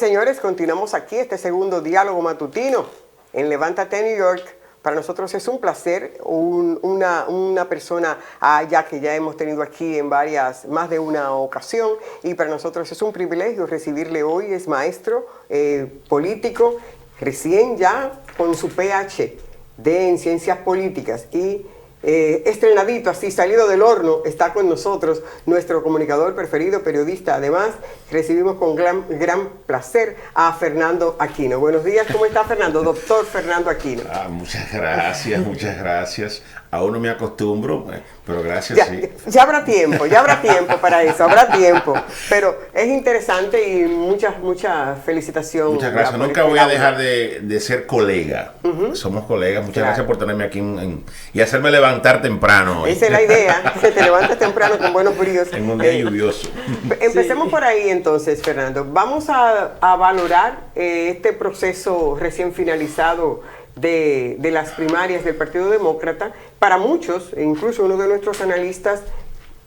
señores, continuamos aquí este segundo diálogo matutino en Levántate New York. Para nosotros es un placer, una persona ya que ya hemos tenido aquí en más de una ocasión, y para nosotros es un privilegio recibirle hoy. Es maestro, político, recién ya con su PhD en Ciencias Políticas y estrenadito, así salido del horno, está con nosotros nuestro comunicador preferido, periodista. Además, recibimos con gran placer a Fernando Aquino. Buenos días, ¿cómo está Fernando? Doctor Fernando Aquino. Muchas gracias. Aún no me acostumbro, pero gracias. Ya habrá tiempo para eso, habrá tiempo. Pero es interesante y mucha felicitación. Muchas gracias. Nunca voy a dejar de ser colega. Somos colegas. Muchas gracias por tenerme aquí y hacerme levantar temprano hoy. Esa es la idea, que te levantes temprano con buenos bríos. En un día lluvioso. Empecemos por ahí entonces, Fernando. Vamos a valorar este proceso recién finalizado de las primarias del Partido Demócrata. Para muchos, incluso uno de nuestros analistas,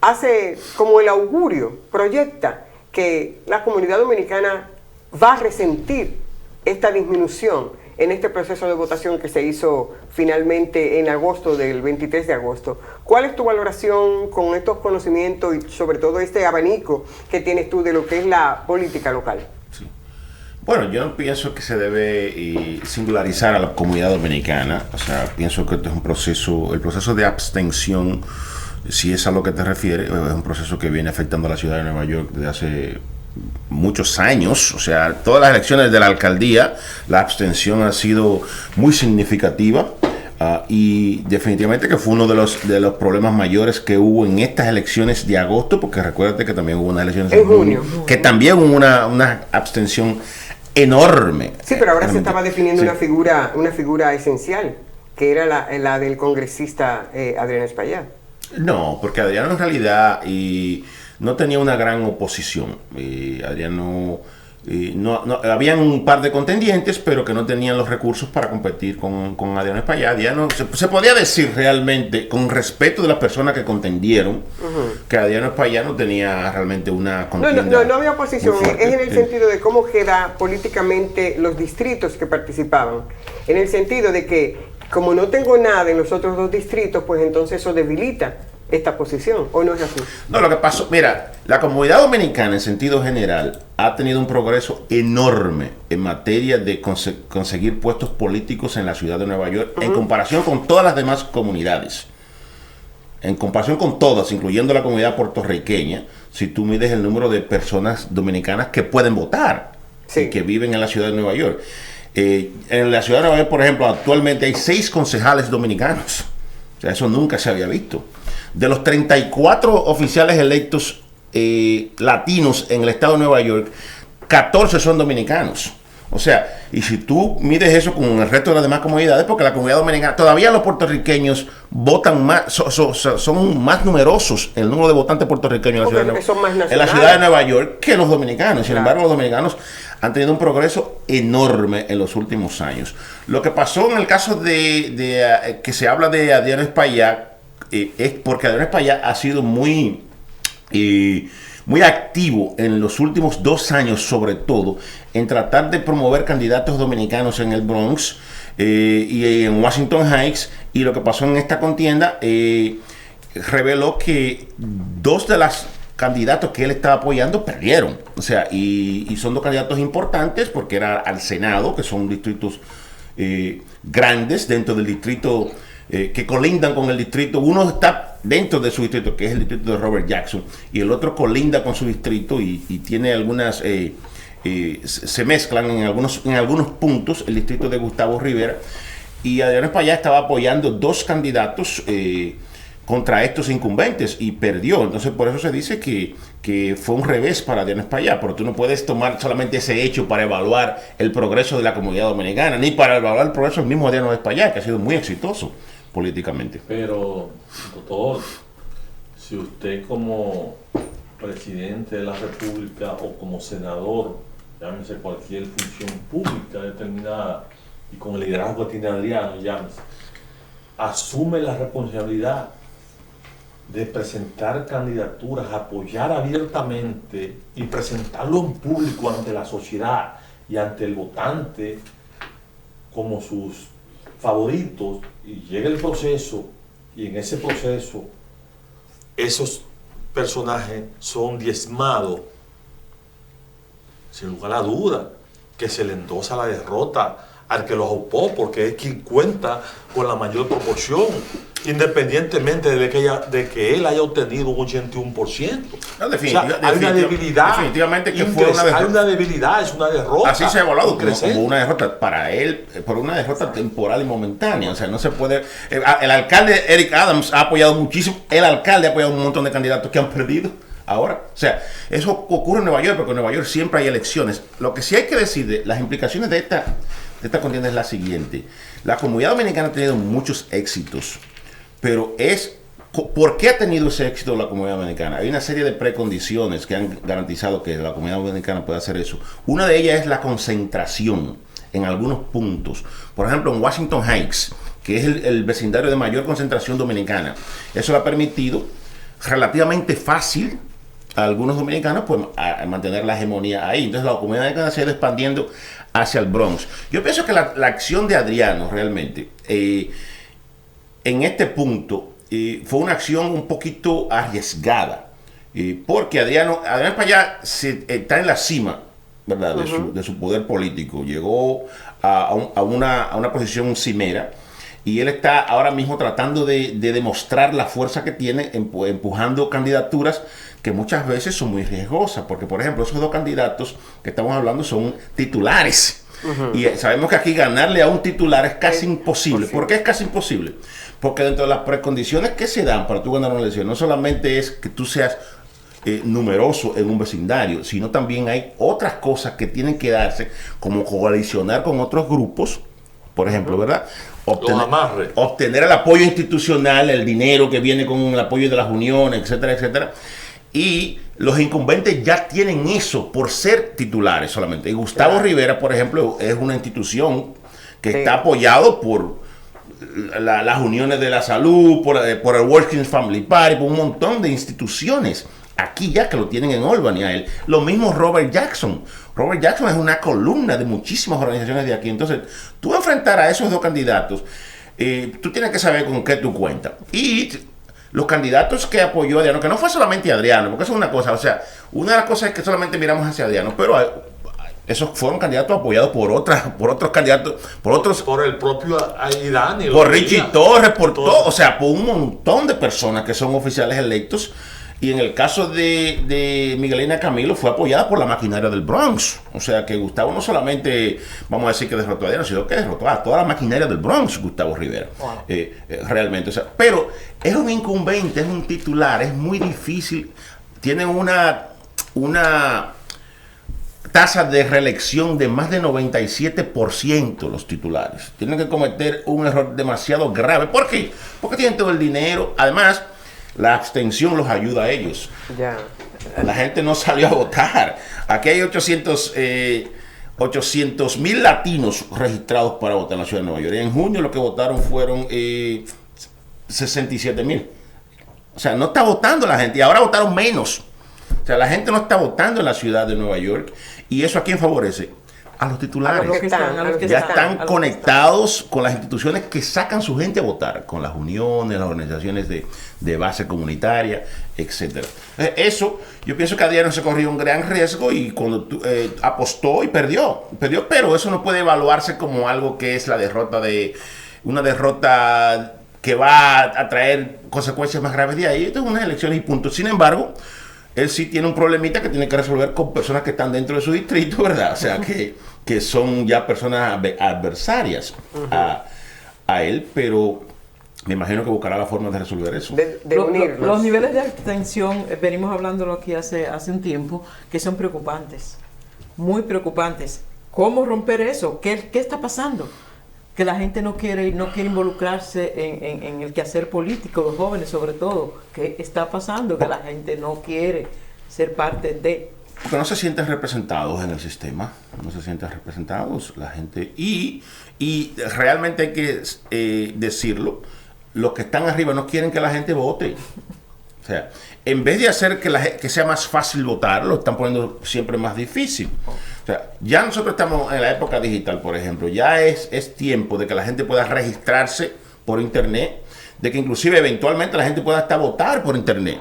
hace como el augurio, proyecta que la comunidad dominicana va a resentir esta disminución en este proceso de votación que se hizo finalmente en agosto, del 23 de agosto. ¿Cuál es tu valoración con estos conocimientos y sobre todo este abanico que tienes tú de lo que es la política local? Sí. Bueno, yo no pienso que se debe singularizar a la comunidad dominicana. O sea, pienso que esto es un proceso, el proceso de abstención, si es a lo que te refieres, es un proceso que viene afectando a la ciudad de Nueva York desde hace muchos años. O sea, todas las elecciones de la alcaldía, la abstención ha sido muy significativa. Y definitivamente que fue uno de los problemas mayores que hubo en estas elecciones de agosto, porque recuérdate que también hubo unas elecciones en junio, que también hubo una abstención enorme. Sí, pero ahora se estaba definiendo una figura esencial, que era la del congresista Adriano Espaillat. No, porque Adriano en realidad no tenía una gran oposición. Adriano... habían un par de contendientes, pero que no tenían los recursos para competir con Adriano Espaillat. Se podía decir realmente, con respeto de las personas que contendieron, que Adriano Espaillat no tenía realmente una contienda. No había oposición, es en el sentido de cómo queda políticamente los distritos que participaban. En el sentido de que, como no tengo nada en los otros dos distritos, pues entonces eso debilita esta posición, ¿o no es así? No, lo que pasó, mira, la comunidad dominicana en sentido general ha tenido un progreso enorme en materia de conseguir puestos políticos en la ciudad de Nueva York, en comparación con todas las demás comunidades. En comparación con todas, incluyendo la comunidad puertorriqueña, si tú mides el número de personas dominicanas que pueden votar, sí, y que viven en la ciudad de Nueva York. En la ciudad de Nueva York, por ejemplo, actualmente hay 6 concejales dominicanos. O sea, eso nunca se había visto. De los 34 oficiales electos latinos en el estado de Nueva York, 14 son dominicanos. O sea, y si tú mides eso con el resto de las demás comunidades, porque la comunidad dominicana, todavía los puertorriqueños votan más, son más numerosos el número de votantes puertorriqueños en la ciudad de Nueva York que los dominicanos. Sin embargo, los dominicanos han tenido un progreso enorme en los últimos años. Lo que pasó en el caso de que se habla de Adriano Espaillat, es porque Adriano Espaillat ha sido muy activo en los últimos 2 años, sobre todo, en tratar de promover candidatos dominicanos en el Bronx y en Washington Heights. Y lo que pasó en esta contienda reveló que 2 de las candidatos que él estaba apoyando perdieron. O sea, y son 2 candidatos importantes porque era al Senado, que son distritos grandes dentro del distrito, que colindan con el distrito. Uno está dentro de su distrito, que es el distrito de Robert Jackson, y el otro colinda con su distrito y tiene algunas, se mezclan en algunos puntos, el distrito de Gustavo Rivera. Y Adriano Espaillat estaba apoyando 2 candidatos contra estos incumbentes y perdió. Entonces por eso se dice que fue un revés para Adriano Espaillat, pero tú no puedes tomar solamente ese hecho para evaluar el progreso de la comunidad dominicana, ni para evaluar el progreso del mismo Adriano Espaillat, que ha sido muy exitoso políticamente. Pero, doctor, si usted como presidente de la República o como senador, llámese cualquier función pública determinada, y con el liderazgo que tiene Adriano, llámese, asume la responsabilidad de presentar candidaturas, apoyar abiertamente y presentarlo en público ante la sociedad y ante el votante como sus favoritos, y llega el proceso, y en ese proceso esos personajes son diezmados, sin lugar a duda, que se le endosa la derrota al que los aupó, porque es quien cuenta con la mayor proporción, independientemente de que él haya obtenido un 81%. No, o sea, hay una debilidad. Definitivamente que fue una derrota. Hay una debilidad, es una derrota. Así se ha evaluado como una derrota para él, por una derrota temporal y momentánea. O sea, no se puede. El alcalde Eric Adams ha apoyado muchísimo. El alcalde ha apoyado un montón de candidatos que han perdido ahora. O sea, eso ocurre en Nueva York, porque en Nueva York siempre hay elecciones. Lo que sí hay que decir de las implicaciones de esta contienda es la siguiente. La comunidad dominicana ha tenido muchos éxitos, pero ¿por qué ha tenido ese éxito la comunidad dominicana? Hay una serie de precondiciones que han garantizado que la comunidad dominicana pueda hacer eso. Una de ellas es la concentración en algunos puntos. Por ejemplo, en Washington Heights, que es el vecindario de mayor concentración dominicana. Eso le ha permitido relativamente fácil a algunos dominicanos pues, a mantener la hegemonía ahí. Entonces la comunidad dominicana se ha ido expandiendo hacia el Bronx. Yo pienso que la acción de Adriano realmente en este punto fue una acción un poquito arriesgada, porque Adriano Espaillat está en la cima, ¿verdad? de su poder político. Llegó a una posición cimera, y él está ahora mismo tratando de demostrar la fuerza que tiene empujando candidaturas que muchas veces son muy riesgosas, porque por ejemplo esos dos candidatos que estamos hablando son titulares. Y sabemos que aquí ganarle a un titular es casi imposible. ¿Por qué es casi imposible? Porque dentro de las precondiciones que se dan para tú ganar una elección, no solamente es que tú seas numeroso en un vecindario, sino también hay otras cosas que tienen que darse, como coalicionar con otros grupos, por ejemplo, ¿verdad? Obtener el apoyo institucional, el dinero que viene con el apoyo de las uniones, etcétera, etcétera. Y los incumbentes ya tienen eso por ser titulares solamente. Y Gustavo Rivera, por ejemplo, es una institución que está apoyado por las uniones de la salud, por el Working Family Party, por un montón de instituciones aquí ya que lo tienen en Albany a él. Lo mismo Robert Jackson. Robert Jackson es una columna de muchísimas organizaciones de aquí. Entonces, tú enfrentar a esos dos candidatos, tú tienes que saber con qué tú cuentas. Y los candidatos que apoyó Adriano, que no fue solamente Adriano, porque eso es una cosa, o sea, una de las cosas es que solamente miramos hacia Adriano, pero esos fueron candidatos apoyados por otros candidatos, por el propio Aidani, por Richie Torres, por todo, o sea, por un montón de personas que son oficiales electos. Y en el caso de Miguelina Camilo fue apoyada por la maquinaria del Bronx. O sea que Gustavo no solamente, vamos a decir que derrotó a Adriano, sino que derrotó a toda la maquinaria del Bronx, Gustavo Rivera. Wow. Realmente. O sea, pero es un incumbente, es un titular, es muy difícil. Tienen una tasa de reelección de más de 97% los titulares. Tienen que cometer un error demasiado grave. ¿Por qué? Porque tienen todo el dinero. Además, la abstención los ayuda a ellos. Ya. La gente no salió a votar. Aquí hay 800,000 latinos registrados para votar en la ciudad de Nueva York. Y en junio lo que votaron fueron 67,000. O sea, no está votando la gente. Y ahora votaron menos. O sea, la gente no está votando en la ciudad de Nueva York. ¿Y eso a quién favorece? A los titulares. Ya están conectados con las instituciones que sacan su gente a votar, con las uniones, las organizaciones de base comunitaria, etcétera. Eso, yo pienso que Adriano se corrió un gran riesgo y cuando apostó y perdió, pero eso no puede evaluarse como algo que es una derrota que va a traer consecuencias más graves de ahí. Esto es unas elecciones y punto. Sin embargo, él sí tiene un problemita que tiene que resolver con personas que están dentro de su distrito, ¿verdad? O sea, que son ya personas adversarias a él, pero me imagino que buscará la forma de resolver eso. De unirlos. Los niveles de abstención, venimos hablándolo aquí hace un tiempo, que son preocupantes, muy preocupantes. ¿Cómo romper eso? ¿Qué está pasando? Que la gente no quiere involucrarse en el quehacer político, los jóvenes sobre todo. ¿Qué está pasando? Que la gente no quiere ser parte de... Porque no se sienten representados en el sistema, no se sienten representados la gente. Y realmente hay que decirlo, los que están arriba no quieren que la gente vote. O sea, en vez de hacer que sea más fácil votar, lo están poniendo siempre más difícil. O sea, ya nosotros estamos en la época digital, por ejemplo. Ya es tiempo de que la gente pueda registrarse por internet, de que inclusive eventualmente la gente pueda hasta votar por internet.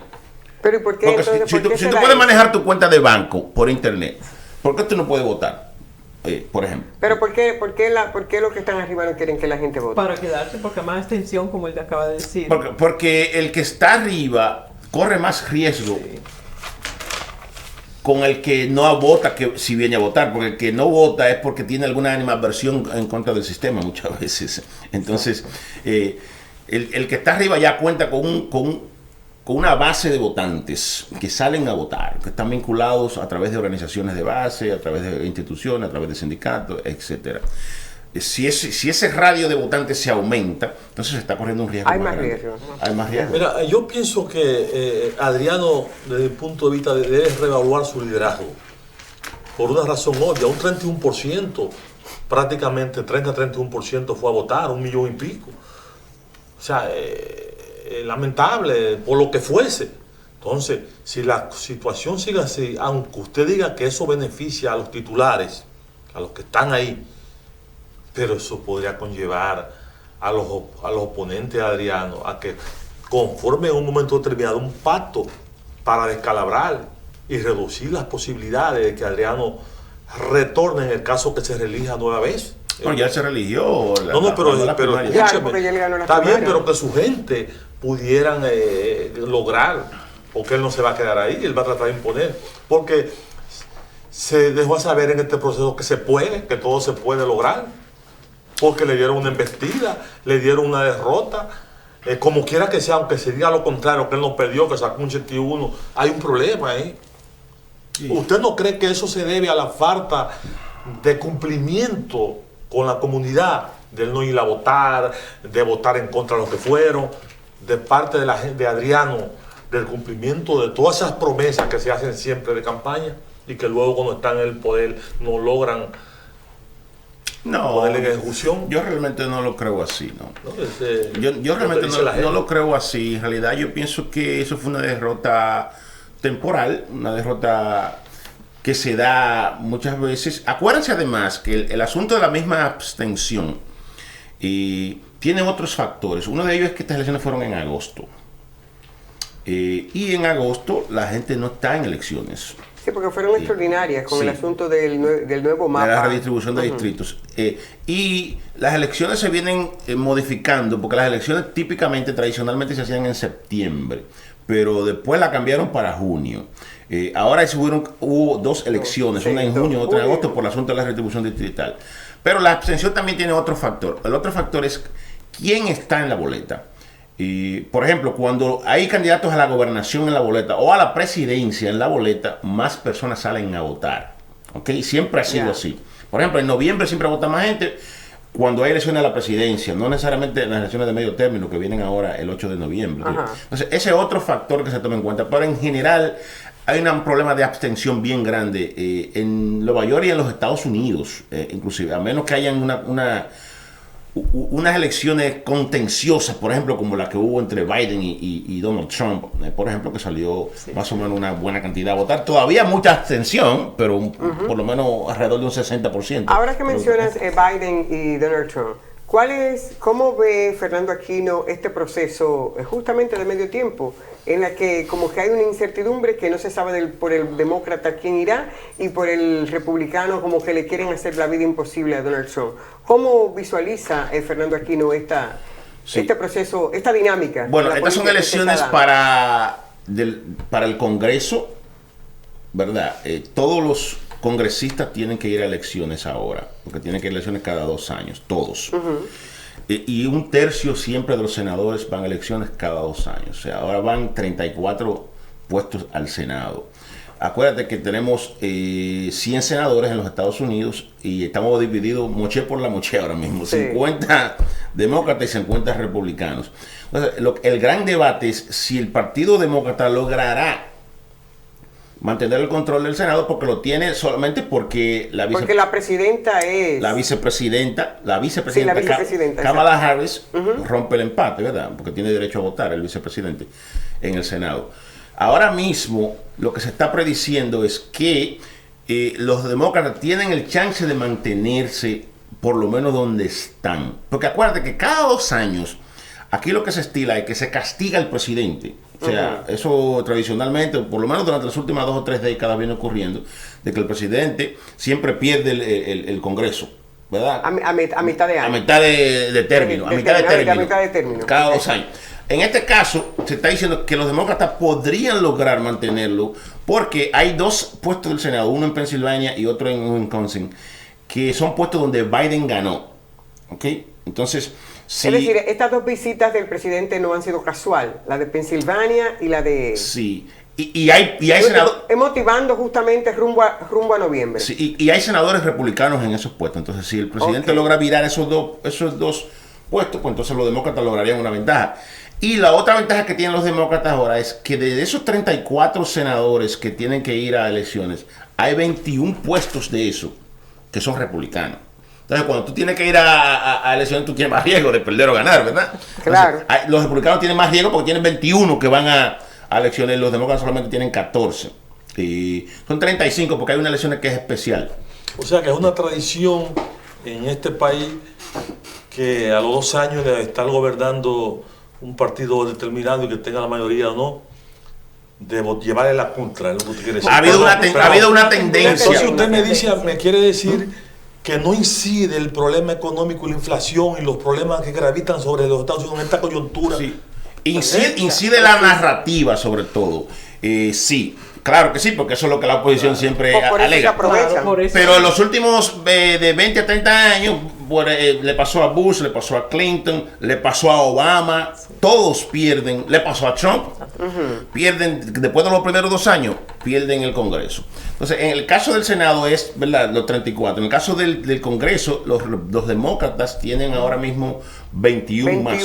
Pero ¿y por qué? Porque Entonces, si ¿por qué tú será puedes eso? manejar tu cuenta de banco por internet, ¿por qué tú no puedes votar? Por ejemplo. Pero ¿por qué los que están arriba no quieren que la gente vote? Para quedarse, porque más extensión, como él te acaba de decir. Porque el que está arriba corre más riesgo con el que no vota que si viene a votar, porque el que no vota es porque tiene alguna animadversión en contra del sistema muchas veces. Entonces, el que está arriba ya cuenta con una base de votantes que salen a votar, que están vinculados a través de organizaciones de base, a través de instituciones, a través de sindicatos, etcétera. Si ese radio de votantes se aumenta, entonces se está corriendo un riesgo. Hay más grande. riesgo. Hay más riesgo. Mira, yo pienso que Adriano, desde el punto de vista, debe reevaluar su liderazgo. Por una razón obvia, un 31%, prácticamente 30-31% fue a votar, 1 millón y pico. O sea, lamentable, por lo que fuese. Entonces, si la situación sigue así, aunque usted diga que eso beneficia a los titulares, a los que están ahí, pero eso podría conllevar a los oponentes de Adriano a que conformen en un momento determinado un pacto para descalabrar y reducir las posibilidades de que Adriano retorne en el caso que se reelija nueva vez. Bueno, ya se religió. Pero primaria. Ya, escúcheme, porque ya le ganó la está bien, primaria. pero que su gente pudieran lograr, porque él no se va a quedar ahí, él va a tratar de imponer, porque se dejó saber en este proceso que se puede, que todo se puede lograr, porque le dieron una embestida, le dieron una derrota, como quiera que sea, aunque se diga lo contrario, que él no perdió, que sacó un 81, hay un problema ahí. Sí. ¿Usted no cree que eso se debe a la falta de cumplimiento con la comunidad, del no ir a votar, de votar en contra de los que fueron, de parte de la gente de Adriano, del cumplimiento de todas esas promesas que se hacen siempre de campaña y que luego cuando están en el poder no logran poner en ejecución? Yo realmente no lo creo así, ¿no? ¿No? Yo realmente dice la gente. no lo creo así. En realidad yo pienso que eso fue una derrota temporal, una derrota que se da muchas veces. Acuérdense además que el asunto de la misma abstención tiene otros factores. Uno de ellos es que estas elecciones fueron en agosto. Y en agosto la gente no está en elecciones. Sí, porque fueron extraordinarias con Sí. el asunto del nuevo mapa. De la redistribución de distritos. Y las elecciones se vienen modificando, porque las elecciones típicamente, tradicionalmente se hacían en septiembre, pero después la cambiaron para junio. Ahora hubo 2 elecciones, Sí, una en junio y otra en junio. agosto, por el asunto de la redistribución distrital. Pero la abstención también tiene otro factor. El otro factor es quién está en la boleta. Y, por ejemplo, cuando hay candidatos a la gobernación en la boleta o a la presidencia en la boleta, más personas salen a votar. ¿Ok? Siempre ha sido así. Por ejemplo, en noviembre siempre vota más gente cuando hay elecciones a la presidencia, no necesariamente en las elecciones de medio término que vienen ahora el 8 de noviembre. Ajá. Entonces, ese es otro factor que se toma en cuenta. Pero en general hay un problema de abstención bien grande en Nueva York y en los Estados Unidos, inclusive, a menos que hayan unas elecciones contenciosas, por ejemplo, como la que hubo entre Biden y Donald Trump, por ejemplo, que salió más o menos una buena cantidad a votar. Todavía mucha abstención, pero por lo menos alrededor de un 60%. Ahora que mencionas Biden y Donald Trump, ¿cómo ve Fernando Aquino este proceso justamente de medio tiempo, en la que como que hay una incertidumbre que no se sabe por el demócrata quién irá y por el republicano como que le quieren hacer la vida imposible a Donald Trump? ¿Cómo visualiza Fernando Aquino este proceso, esta dinámica? Bueno, la estas son política que se elecciones está dando? para el Congreso, ¿verdad? Todos los congresistas tienen que ir a elecciones ahora, porque tienen que ir a elecciones cada 2 años, todos. Y 1/3 siempre de los senadores van a elecciones cada 2 años. O sea, ahora van 34 puestos al Senado. Acuérdate que tenemos 100 senadores en los Estados Unidos y estamos divididos moché por la moché ahora mismo. Sí. 50 demócratas y 50 republicanos. Entonces, el gran debate es si el Partido Demócrata logrará mantener el control del Senado, porque lo tiene solamente porque la presidenta es... la vicepresidenta vicepresidenta, Kamala Harris rompe el empate, ¿verdad? Porque tiene derecho a votar el vicepresidente en el Senado. Ahora mismo lo que se está prediciendo es que los demócratas tienen el chance de mantenerse por lo menos donde están. Porque acuérdate que cada 2 años, aquí lo que se estila es que se castiga al presidente. O sea, eso tradicionalmente, por lo menos durante las últimas 2 o 3 décadas viene ocurriendo, de que el presidente siempre pierde el Congreso, ¿verdad? A mitad de año. A mitad de término. A mitad de término. Cada 2 años. En este caso, se está diciendo que los demócratas podrían lograr mantenerlo porque hay 2 puestos del Senado, uno en Pensilvania y otro en Wisconsin, que son puestos donde Biden ganó. ¿Ok? Entonces, sí. Es decir, estas 2 visitas del presidente no han sido casual, la de Pensilvania y la de... Sí. Y hay senadores... Motivando justamente rumbo a noviembre. Sí, y hay senadores republicanos en esos puestos. Entonces, si el presidente logra virar esos dos puestos, pues entonces los demócratas lograrían una ventaja. Y la otra ventaja que tienen los demócratas ahora es que de esos 34 senadores que tienen que ir a elecciones, hay 21 puestos de esos que son republicanos. Entonces, cuando tú tienes que ir a elecciones, tú tienes más riesgo de perder o ganar, ¿verdad? Claro. Entonces, los republicanos tienen más riesgo porque tienen 21 que van a elecciones, los demócratas solamente tienen 14. Y son 35 porque hay una elección que es especial. O sea que es una tradición en este país que a los 2 años de estar gobernando un partido determinado y que tenga la mayoría o no, de llevarle la contra, es lo que usted quiere decir. Ha habido una tendencia. Entonces usted me quiere decir que no incide el problema económico y la inflación y los problemas que gravitan sobre los Estados Unidos en esta coyuntura. Sí. Incide la narrativa sobre todo. Sí, claro que sí, porque eso es lo que la oposición siempre alega. Pero en los últimos de 20 a 30 años le pasó a Bush, le pasó a Clinton, le pasó a Obama, todos pierden, le pasó a Trump, pierden, después de los primeros 2 años, pierden el Congreso. Entonces, en el caso del Senado es, ¿verdad?, los 34. En el caso del Congreso, los demócratas tienen ahora mismo 21 más.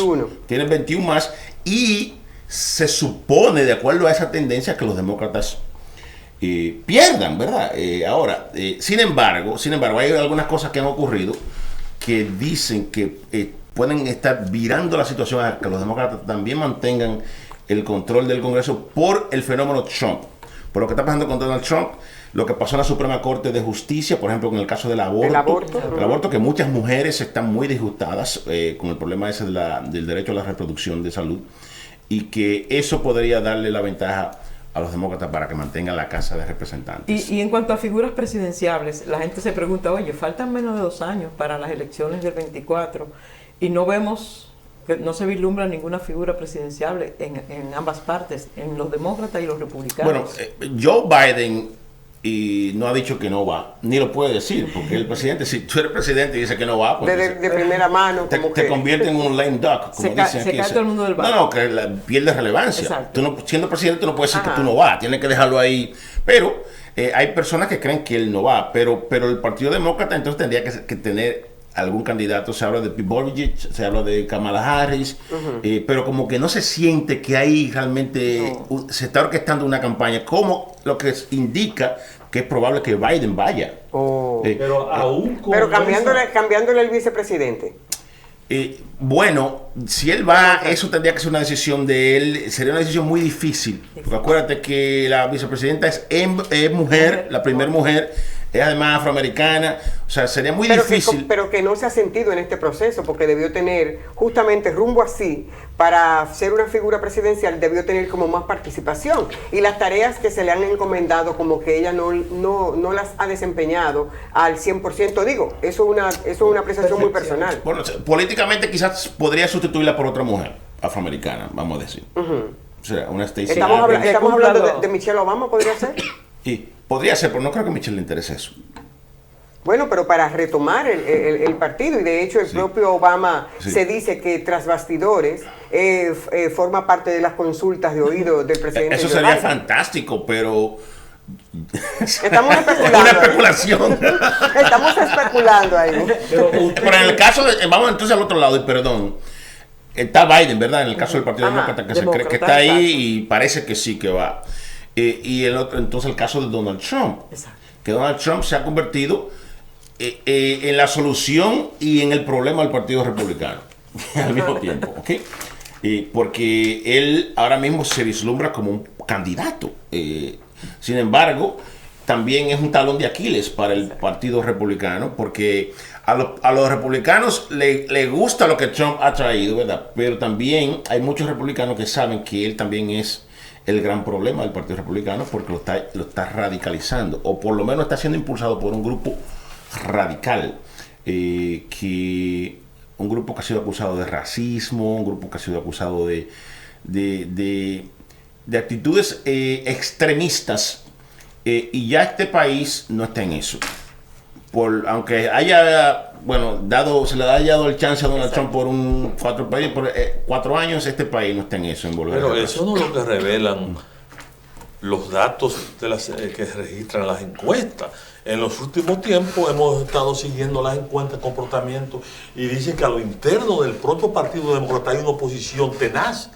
Tienen 21 más y se supone, de acuerdo a esa tendencia, que los demócratas pierdan, ¿verdad? Sin embargo, hay algunas cosas que han ocurrido que dicen que pueden estar virando la situación a que los demócratas también mantengan el control del Congreso por el fenómeno Trump. Por lo que está pasando con Donald Trump, lo que pasó en la Suprema Corte de Justicia, por ejemplo, con el caso del aborto, que muchas mujeres están muy disgustadas con el problema ese del derecho a la reproducción de salud, y que eso podría darle la ventaja a los demócratas para que mantengan la Casa de Representantes. Y en cuanto a figuras presidenciables, la gente se pregunta, oye, faltan menos de 2 años para las elecciones del 24 y no vemos, no se vislumbra ninguna figura presidenciable en ambas partes, en los demócratas y los republicanos. Bueno, Joe Biden no ha dicho que no va, ni lo puede decir, porque el presidente, si tú eres presidente y dices que no va, pues de primera mano, te convierte en un lame duck, como dicen aquí. Se cae todo el mundo del barco. No, que pierde relevancia. Tú siendo presidente no puedes decir que tú no vas, tienes que dejarlo ahí. Pero hay personas que creen que él no va, pero el Partido Demócrata entonces tendría que tener algún candidato. Se habla de Pete Buttigieg, se habla de Kamala Harris, pero como que no se siente que hay realmente, se está orquestando una campaña, como lo que indica que es probable que Biden vaya. Pero cambiándole el vicepresidente. Bueno, si él va, eso tendría que ser una decisión de él, sería una decisión muy difícil, porque acuérdate que la vicepresidenta es mujer, la primera mujer, es además afroamericana, o sea, sería muy difícil. Pero que no se ha sentido en este proceso, porque debió tener, justamente rumbo así, para ser una figura presidencial, debió tener como más participación. Y las tareas que se le han encomendado, como que ella no las ha desempeñado al 100%. Digo, eso es una apreciación muy personal. Bueno, políticamente quizás podría sustituirla por otra mujer afroamericana, vamos a decir. O sea, una Stacey. Estamos hablando de Michelle Obama, ¿podría ser? Sí, podría ser, pero no creo que a Michelle le interese eso. Bueno, pero para retomar el partido, y de hecho el propio Obama se dice que tras bastidores forma parte de las consultas de oído del presidente. Eso sería fantástico, pero estamos especulando. Una especulación. Estamos especulando ahí. Pero en el caso vamos entonces al otro lado, y perdón. Está Biden, ¿verdad? En el caso del Partido Demócrata, que se cree que está ahí y parece que sí que va. Y el otro, entonces el caso de Donald Trump. Exacto. Que Donald Trump se ha convertido en la solución y en el problema del Partido Republicano al mismo tiempo, ¿ok? Porque él ahora mismo se vislumbra como un candidato. Sin embargo, también es un talón de Aquiles para el Partido Republicano, porque a los republicanos le gusta lo que Trump ha traído, ¿verdad? Pero también hay muchos republicanos que saben que él también es el gran problema del Partido Republicano, porque lo está radicalizando, o por lo menos está siendo impulsado por un grupo radical, un grupo que ha sido acusado de racismo, un grupo que ha sido acusado de actitudes extremistas, y ya este país no está en eso. Aunque haya, bueno, se le haya dado el chance a Donald Trump por 4 años, este país no está en eso. Pero eso no es lo que revelan los datos que registran las encuestas. En los últimos tiempos hemos estado siguiendo las encuestas de comportamiento y dicen que a lo interno del propio Partido Demócrata hay una oposición tenaz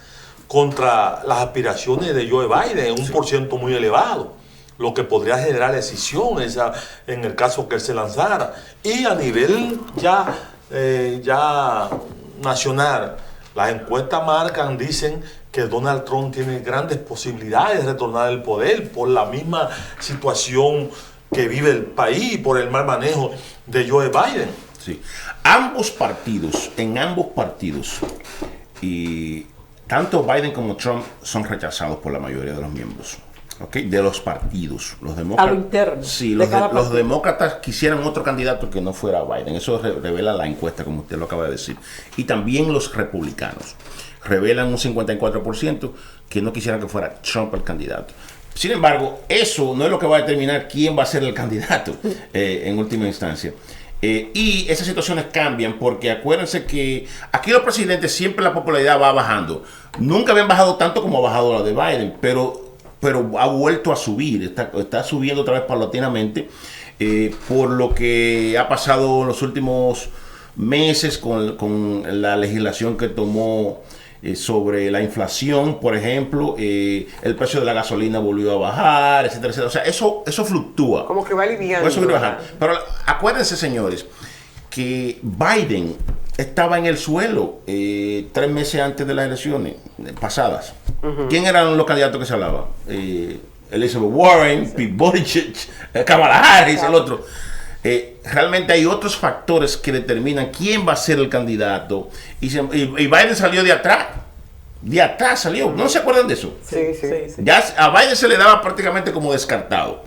contra las aspiraciones de Joe Biden, un % muy elevado, lo que podría generar decisión en el caso que él se lanzara. Y a nivel ya nacional, las encuestas dicen que Donald Trump tiene grandes posibilidades de retornar al poder por la misma situación que vive el país, por el mal manejo de Joe Biden. Sí. En ambos partidos, y tanto Biden como Trump son rechazados por la mayoría de los miembros. ¿Okay? De los partidos. Los demócratas, a lo interno. Sí, los demócratas quisieran otro candidato que no fuera Biden. Eso revela la encuesta, como usted lo acaba de decir. Y también los republicanos revelan un 54% que no quisieran que fuera Trump el candidato. Sin embargo, eso no es lo que va a determinar quién va a ser el candidato en última instancia. Y esas situaciones cambian porque acuérdense que aquí los presidentes siempre la popularidad va bajando. Nunca habían bajado tanto como ha bajado la de Biden, pero ha vuelto a subir, está subiendo otra vez paulatinamente, por lo que ha pasado en los últimos meses con la legislación que tomó sobre la inflación, por ejemplo. El precio de la gasolina volvió a bajar, etcétera, etcétera. O sea, eso fluctúa. Como que va aliviando. Pero acuérdense, señores, que Biden estaba en el suelo 3 meses antes de las elecciones pasadas. ¿Quién eran los candidatos que se hablaban? Elizabeth Warren, Pete Buttigieg, Kamala Harris, el otro. Realmente hay otros factores que determinan quién va a ser el candidato. Y Biden salió de atrás. De atrás salió. ¿No se acuerdan de eso? Sí. Ya a Biden se le daba prácticamente como descartado.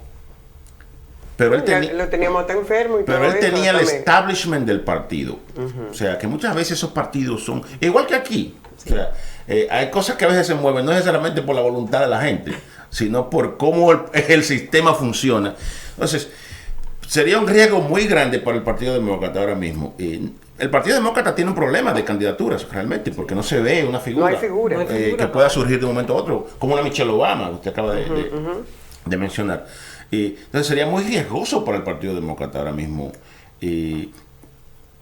Pero lo teníamos tan enfermo y todo. Pero él tenía el también. Establishment del partido. O sea, que muchas veces esos partidos son igual que aquí. Sí. O sea, hay cosas que a veces se mueven, no necesariamente por la voluntad de la gente, sino por cómo el sistema funciona. Entonces, sería un riesgo muy grande para el Partido Demócrata ahora mismo. El Partido Demócrata tiene un problema de candidaturas realmente, porque no se ve una figura, no hay figura. Que pueda surgir de un momento a otro, como una Michelle Obama, que usted acaba de mencionar. Entonces sería muy riesgoso para el Partido Demócrata ahora mismo.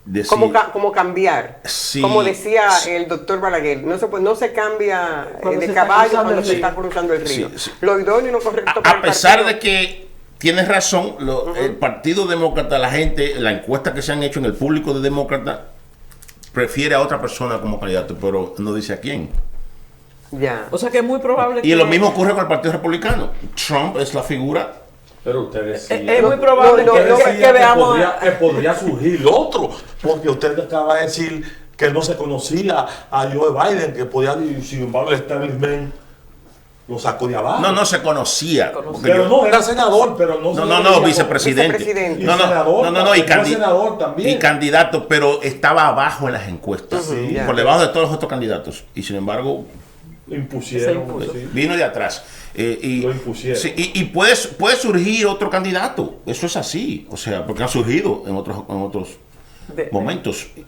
Decir, ¿Cómo cambiar? Sí, como decía el doctor Balaguer, no se cambia de caballo cuando se está cruzando el río. Sí. Lo idóneo y lo correcto a pesar de que tienes razón, el Partido Demócrata, la encuesta que se han hecho en el público de Demócrata prefiere a otra persona como candidato, pero no dice a quién. Ya. O sea que es muy probable y lo mismo ocurre con el Partido Republicano. Trump es la figura. Pero ustedes es muy probable que veamos que podría surgir otro, porque usted acaba de decir que no se conocía a Joe Biden, que podía, sin embargo, el establishment lo sacó de abajo. No se conocía. Pero no, era senador, pero no. Vicepresidente. Y senador, y senador también. Y candidato, pero estaba abajo en las encuestas, por debajo de todos los otros candidatos. Y sin embargo, impusieron. Vino de atrás. Lo impusieron. Sí, y puede surgir otro candidato. Eso es así. O sea, porque han surgido en otros momentos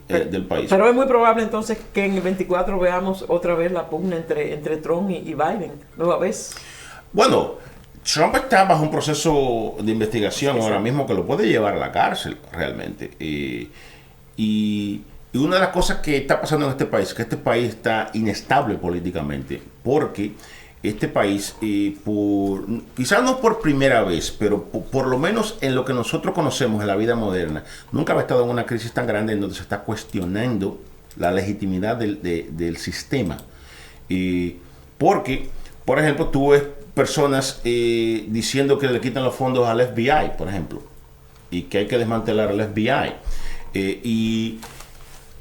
del país. Pero es muy probable entonces que en el 24 veamos otra vez la pugna entre Trump y Biden. ¿Nueva vez? Bueno, Trump está bajo un proceso de investigación ahora mismo que lo puede llevar a la cárcel realmente. Y una de las cosas que está pasando en este país es que este país está inestable políticamente, porque este país, quizás no por primera vez, pero por lo menos en lo que nosotros conocemos en la vida moderna, nunca había estado en una crisis tan grande en donde se está cuestionando la legitimidad del sistema. Porque, por ejemplo, tú ves personas diciendo que le quitan los fondos al FBI, por ejemplo, y que hay que desmantelar al FBI. Y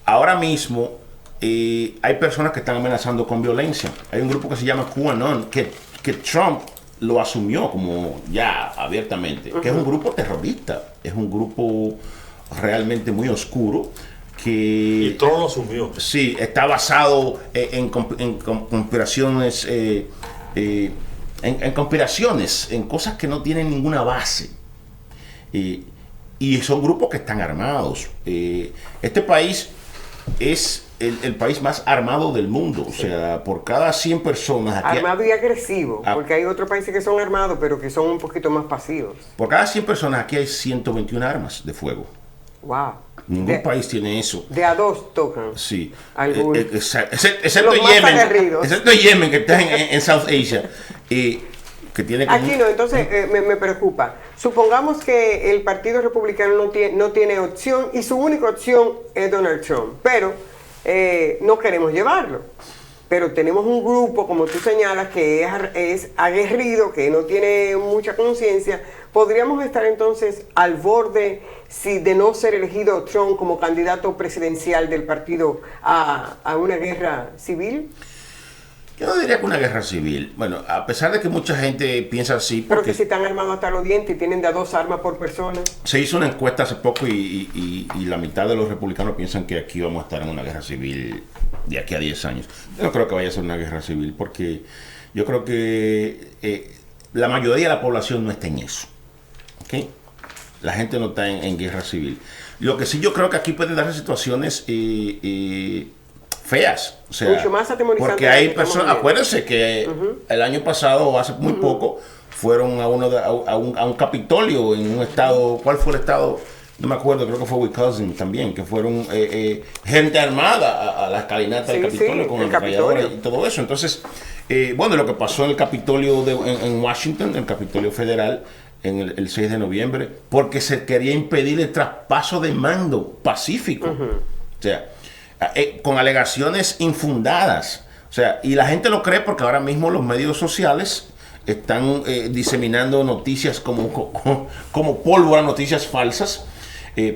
ahora mismo hay personas que están amenazando con violencia. Hay un grupo que se llama QAnon, que Trump lo asumió como ya abiertamente, que es un grupo terrorista, es un grupo realmente muy oscuro. Y Trump lo asumió. Sí, está basado en conspiraciones, en conspiraciones, en cosas que no tienen ninguna base. Y son grupos que están armados. Este país es el país más armado del mundo. O sea, por cada 100 personas... Aquí armado y agresivo, porque hay otros países que son armados, pero que son un poquito más pasivos. Por cada 100 personas aquí hay 121 armas de fuego. Wow. Ningún país tiene eso. De a dos tocan. Sí. Excepto Yemen, que está en South Asia. Que tiene como... Aquí no, entonces me preocupa. Supongamos que el Partido Republicano no tiene opción y su única opción es Donald Trump, pero no queremos llevarlo. Pero tenemos un grupo, como tú señalas, que es aguerrido, que no tiene mucha conciencia. ¿Podríamos estar entonces al borde de no ser elegido Trump como candidato presidencial del partido a una guerra civil? Yo no diría que una guerra civil. Bueno, a pesar de que mucha gente piensa así... Pero que si están armados hasta los dientes y tienen de a 2 armas por persona. Se hizo una encuesta hace poco y la mitad de los republicanos piensan que aquí vamos a estar en una guerra civil de aquí a 10 años. Yo no creo que vaya a ser una guerra civil porque yo creo que la mayoría de la población no está en eso. ¿Okay? La gente no está en guerra civil. Lo que sí yo creo que aquí pueden darse situaciones... feas, o sea, mucho más atemorizante, porque hay personas, acuérdense que el año pasado o hace muy poco fueron a un Capitolio en un estado, ¿cuál fue el estado? No me acuerdo, creo que fue Wisconsin también, que fueron gente armada a la escalinata del Capitolio con ametralladoras y todo eso. Entonces, bueno, lo que pasó en el Capitolio en Washington, el Capitolio Federal, en el 6 de noviembre, porque se quería impedir el traspaso de mando pacífico. O sea, con alegaciones infundadas. O sea, y la gente lo cree porque ahora mismo los medios sociales están diseminando noticias como pólvora, noticias falsas,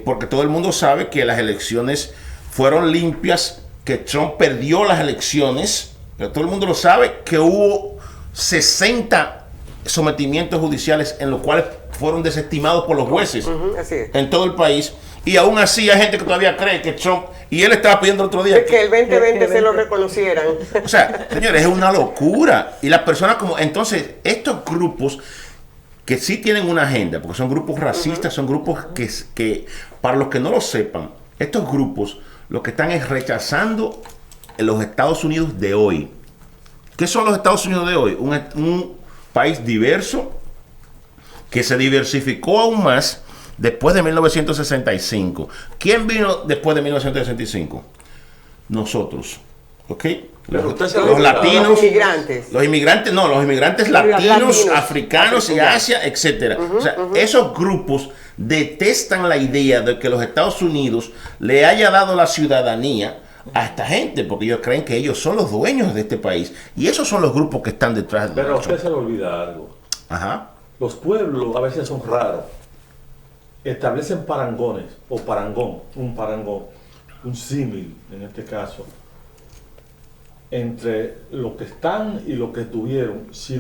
porque todo el mundo sabe que las elecciones fueron limpias, que Trump perdió las elecciones, pero todo el mundo lo sabe, que hubo 60 sometimientos judiciales en los cuales fueron desestimados por los jueces en todo el país. Y aún así hay gente que todavía cree que Trump, y él estaba pidiendo el otro día que el 2020 se lo reconocieran. O sea, señores, es una locura. Y las personas como, entonces, estos grupos que sí tienen una agenda, porque son grupos racistas, son grupos que, para los que no lo sepan, estos grupos lo que están es rechazando los Estados Unidos de hoy. ¿Qué son los Estados Unidos de hoy? Un país diverso, que se diversificó aún más después de 1965. ¿Quién vino después de 1965? Nosotros. ¿Ok? Los latinos. Los inmigrantes. Los inmigrantes latinos, africanos y Asia, etc. O sea, esos grupos detestan la idea de que los Estados Unidos le haya dado la ciudadanía a esta gente, porque ellos creen que ellos son los dueños de este país. Y esos son los grupos que están detrás de nosotros. Pero a usted se le olvida algo. Ajá. Los pueblos a veces son raros. Establecen parangones o un símil en este caso entre lo que están y lo que tuvieron. Si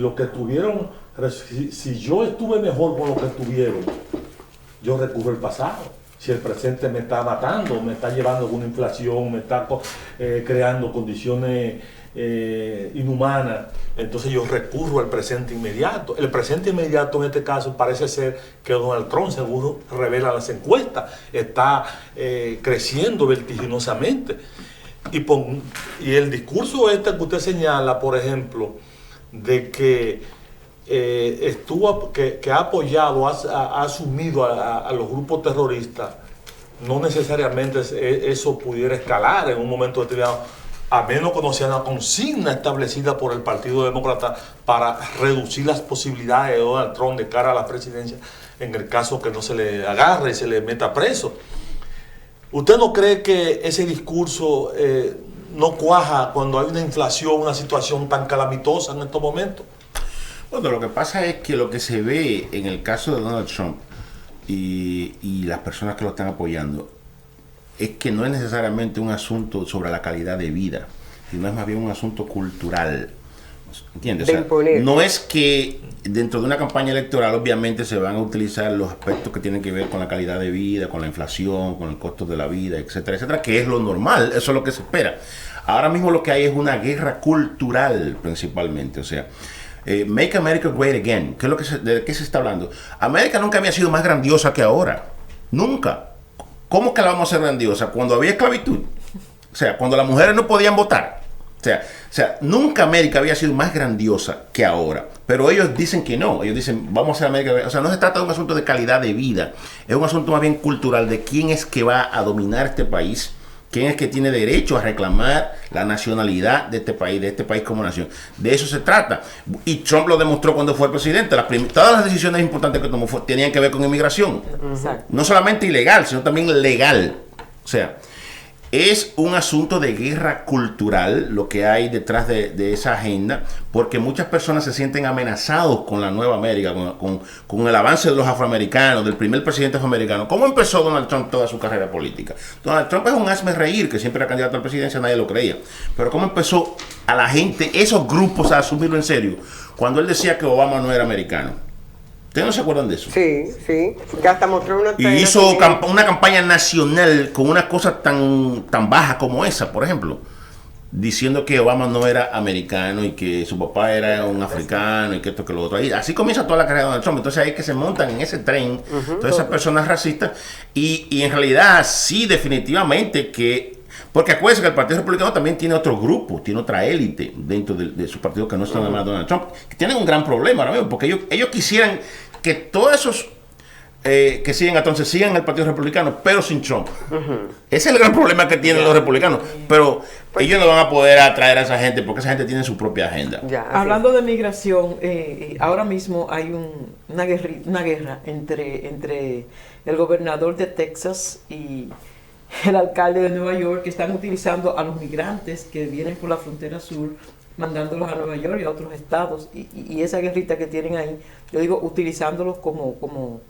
yo estuve mejor con lo que tuvieron, yo recurro al pasado. Si el presente me está matando, me está llevando a una inflación, me está creando condiciones inhumanas, entonces yo recurro al presente inmediato. El presente inmediato en este caso parece ser que Donald Trump, seguro revela las encuestas, está creciendo vertiginosamente. Y el discurso que usted señala, por ejemplo, de que que ha apoyado, ha asumido a los grupos terroristas, no necesariamente eso pudiera escalar en un momento determinado, a menos que no sea una consigna establecida por el Partido Demócrata para reducir las posibilidades de Donald Trump de cara a la presidencia, en el caso que no se le agarre y se le meta preso. ¿Usted no cree que ese discurso no cuaja cuando hay una inflación, una situación tan calamitosa en estos momentos? Bueno, lo que pasa es que lo que se ve en el caso de Donald Trump y las personas que lo están apoyando es que no es necesariamente un asunto sobre la calidad de vida, sino es más bien un asunto cultural. ¿Entiendes? O sea, no es que dentro de una campaña electoral obviamente se van a utilizar los aspectos que tienen que ver con la calidad de vida, con la inflación, con el costo de la vida, etcétera, etcétera, que es lo normal, eso es lo que se espera. Ahora mismo lo que hay es una guerra cultural principalmente, o sea, Make America Great Again. ¿Qué es lo que ¿de qué se está hablando? América nunca había sido más grandiosa que ahora. Nunca. ¿Cómo que la vamos a hacer grandiosa? Cuando había esclavitud. O sea, cuando las mujeres no podían votar. O sea, nunca América había sido más grandiosa que ahora. Pero ellos dicen que no. Ellos dicen, vamos a hacer América. O sea, no se trata de un asunto de calidad de vida. Es un asunto más bien cultural de quién es que va a dominar este país. ¿Quién es que tiene derecho a reclamar la nacionalidad de este país como nación? De eso se trata. Y Trump lo demostró cuando fue presidente. Todas las decisiones importantes que tomó tenían que ver con inmigración. Exacto. No solamente ilegal, sino también legal. O sea, es un asunto de guerra cultural lo que hay detrás de esa agenda, porque muchas personas se sienten amenazados con la nueva América, con el avance de los afroamericanos, del primer presidente afroamericano. ¿Cómo empezó Donald Trump toda su carrera política? Donald Trump es un hazme reír, que siempre era candidato a la presidencia, nadie lo creía. Pero ¿cómo empezó a la gente, esos grupos, a asumirlo en serio? Cuando él decía que Obama no era americano. ¿Ustedes no se acuerdan de eso? Sí, sí. Que hasta mostró una... Y hizo una campaña nacional con una cosa tan baja como esa, por ejemplo, diciendo que Obama no era americano y que su papá era un africano y que esto que lo otro. Así comienza toda la carrera de Donald Trump. Entonces ahí es que se montan en ese tren todas esas personas racistas y en realidad sí, definitivamente que... Porque acuérdense que el Partido Republicano también tiene otro grupo, tiene otra élite dentro de su partido que no está nada más Donald Trump, que tienen un gran problema ahora mismo, porque ellos quisieran que todos esos que siguen entonces sigan el Partido Republicano, pero sin Trump. Ese es el gran problema que tienen los republicanos, pero ellos no van a poder atraer a esa gente porque esa gente tiene su propia agenda. Hablando de migración, ahora mismo hay una guerra entre el gobernador de Texas y el alcalde de Nueva York, que están utilizando a los migrantes que vienen por la frontera sur, mandándolos a Nueva York y a otros estados, y esa guerrita que tienen ahí, yo digo, utilizándolos como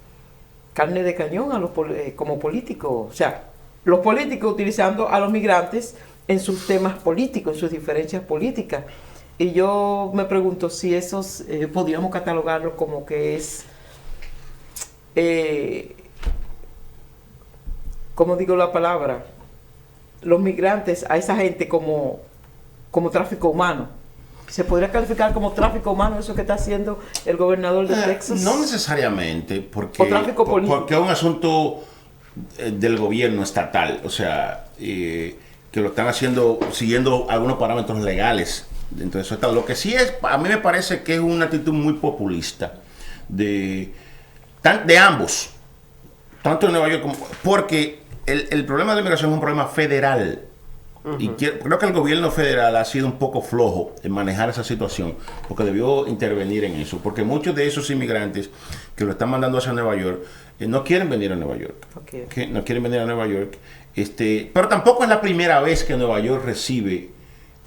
carne de cañón como políticos, o sea, los políticos utilizando a los migrantes en sus temas políticos, en sus diferencias políticas. Y yo me pregunto si esos podríamos catalogarlos como que es... ¿cómo digo la palabra? Los migrantes, a esa gente como tráfico humano. ¿Se podría calificar como tráfico humano eso que está haciendo el gobernador de Texas? No necesariamente, porque es un asunto del gobierno estatal, o sea, que lo están haciendo siguiendo algunos parámetros legales dentro de su estado. Lo que sí es, a mí me parece que es una actitud muy populista de ambos, tanto en Nueva York como... Porque el problema de la inmigración es un problema federal. Y creo que el gobierno federal ha sido un poco flojo en manejar esa situación, porque debió intervenir en eso, porque muchos de esos inmigrantes que lo están mandando hacia Nueva York no quieren venir a Nueva York. No quieren venir a Nueva York. Pero tampoco es la primera vez que Nueva York recibe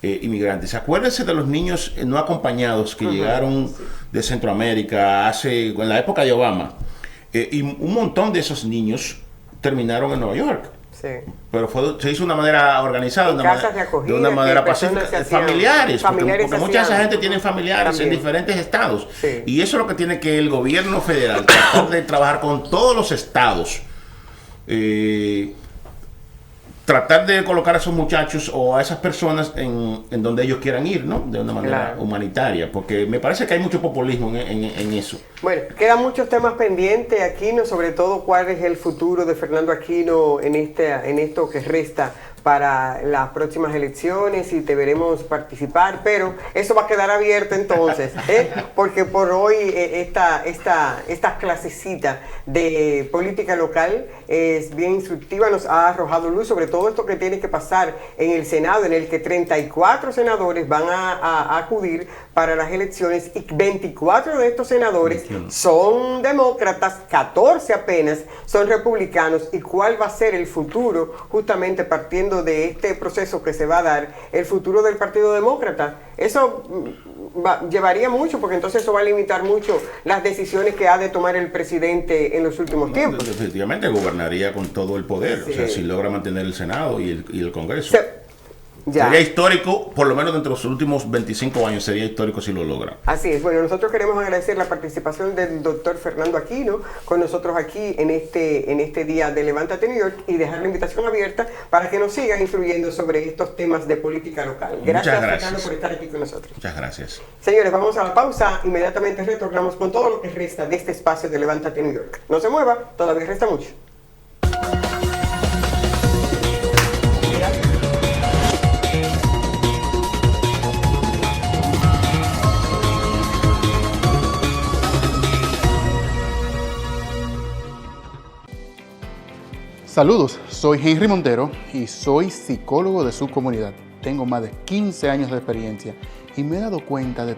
inmigrantes. Acuérdense de los niños no acompañados que llegaron de Centroamérica en la época de Obama. Y un montón de esos niños terminaron en Nueva York. Sí. Pero se hizo de una manera organizada, de una manera pacífica, familiares, porque mucha de esa gente tiene familiares también en diferentes estados. Sí. Y eso es lo que tiene que el gobierno federal tratar de trabajar con todos los estados, tratar de colocar a esos muchachos o a esas personas en donde ellos quieran ir, ¿no? De una manera humanitaria, porque me parece que hay mucho populismo en eso. Bueno, quedan muchos temas pendientes, Aquino, sobre todo cuál es el futuro de Fernando Aquino en esto que resta para las próximas elecciones y te veremos participar, pero eso va a quedar abierto entonces, porque por hoy esta clasecita de política local es bien instructiva, nos ha arrojado luz sobre todo esto que tiene que pasar en el Senado, en el que 34 senadores van a acudir para las elecciones y 24 de estos senadores son demócratas, 14 apenas son republicanos. ¿Y cuál va a ser el futuro, justamente partiendo de este proceso que se va a dar, el futuro del Partido Demócrata? Eso llevaría mucho, porque entonces eso va a limitar mucho las decisiones que ha de tomar el presidente en los últimos tiempos. Definitivamente gobernaría con todo el poder, Sí. o sea, si logra mantener el Senado y el Congreso. Ya. Sería histórico, por lo menos dentro de los últimos 25 años, sería histórico si lo logra. Así es. Bueno, nosotros queremos agradecer la participación del doctor Fernando Aquino con nosotros aquí en este día de Levántate New York y dejar la invitación abierta para que nos sigan influyendo sobre estos temas de política local. Gracias, Fernando, por estar aquí con nosotros. Muchas gracias. Señores, vamos a la pausa. Inmediatamente retornamos con todo lo que resta de este espacio de Levántate New York. No se mueva, todavía resta mucho. Saludos, soy Henry Montero y soy psicólogo de su comunidad. Tengo más de 15 años de experiencia y me he dado cuenta de